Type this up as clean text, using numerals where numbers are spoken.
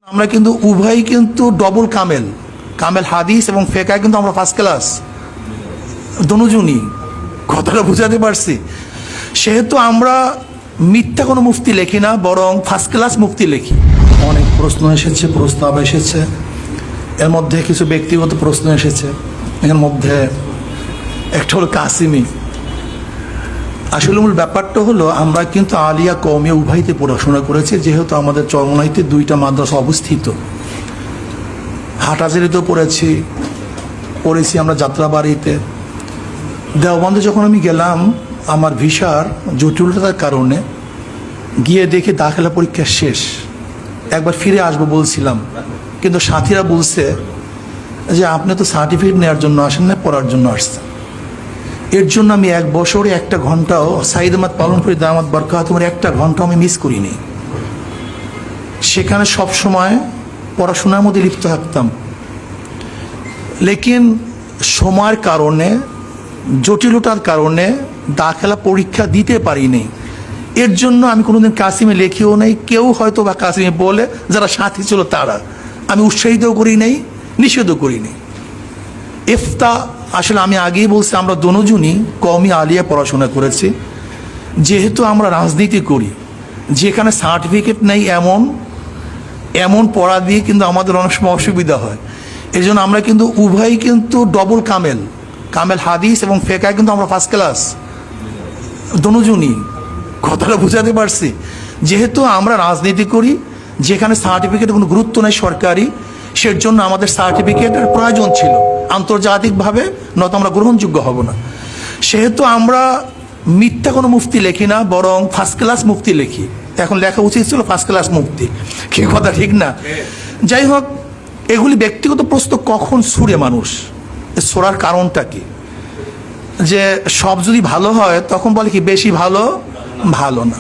আমরা কিন্তু উভয়ই কিন্তু ডবল কামেল কামেল হাদিস এবং ফেকায় কিন্তু আমরা ফার্স্ট ক্লাস দনুজনই কথাটা বুঝাতে পারছি। সেহেতু আমরা মিথ্যা কোনো মুফতি লেখি না, বরং ফার্স্ট ক্লাস মুফতি লেখি। অনেক প্রশ্ন এসেছে, প্রস্তাব এসেছে, এর মধ্যে কিছু ব্যক্তিগত প্রশ্ন এসেছে। এর মধ্যে একটা হলো কাসিমি। আসলে মূল ব্যাপারটা হলো আমরা কিন্তু আলিয়া কওমিয়া উভয়তে পড়াশোনা করেছি, যেহেতু আমাদের চরমনাইতে দুইটা মাদ্রাসা অবস্থিত। হাটহাজারীতেও পড়েছি আমরা যাত্রাবাড়িতে। দেওবন্দে যখন আমি গেলাম, আমার ভিসার জটিলতার কারণে গিয়ে দেখি দাখিলা পরীক্ষা শেষ। একবার ফিরে আসবো বলছিলাম, কিন্তু সাথীরা বলছে যে আপনি তো সার্টিফিকেট নেওয়ার জন্য আসেন না, পড়ার জন্য আসছেন। এর জন্য আমি 1 বছরে 1টা ঘন্টাও সাইদ আহমদ পালনপুরি দামাত বরকাতুহুর 1টা ঘন্টাও আমি মিস করিনি। সেখানে সব সময় পড়াশোনার মধ্যে লিপ্ত থাকতাম, লেকিন সময়ের কারণে, জটিলতার কারণে দাখিলা পরীক্ষা দিতে পারিনি। এর জন্য আমি কোনোদিন কাসিমে লেখিও নেই। কেউ হয়তো বা কাসিমে বলে, যারা সাথী ছিল তারা, আমি উৎসাহিতও করি নাই, নিষেধও করি নাই। ইফতা আসলে আমি আগেই বলছি, আমরা দনুজনই কওমি আলিয়া পড়াশোনা করেছি। যেহেতু আমরা রাজনীতি করি, যেখানে সার্টিফিকেট নেই এমন পড়া দিয়ে কিন্তু আমাদের অনেক সময় অসুবিধা হয়। এই জন্য আমরা কিন্তু উভয়ই কিন্তু ডবল কামেল হাদিস এবং ফেকায় কিন্তু আমরা ফার্স্ট ক্লাস দনুজনই কথাটা বুঝাতে পারছি। যেহেতু আমরা রাজনীতি করি, যেখানে সার্টিফিকেটের কোনো গুরুত্ব নেই সরকারি, সের জন্য আমাদের সার্টিফিকেটের প্রয়োজন ছিল আন্তর্জাতিকভাবে, নয়তো আমরা গ্রহণযোগ্য হব না। সেহেতু আমরা মিথ্যা কোনো মুফতি লেখি না, বরং ফার্স্ট ক্লাস মুফতি লেখি। এখন লেখা উচিত ছিল ফার্স্ট ক্লাস মুফতি, কি কথা ঠিক না? যাই হোক, এগুলি ব্যক্তিগত প্রশ্ন কখন ছুড়ে মানুষ, ছোড়ার কারণটা কি? যে সব যদি ভালো হয় তখন বলে কি বেশি ভালো না।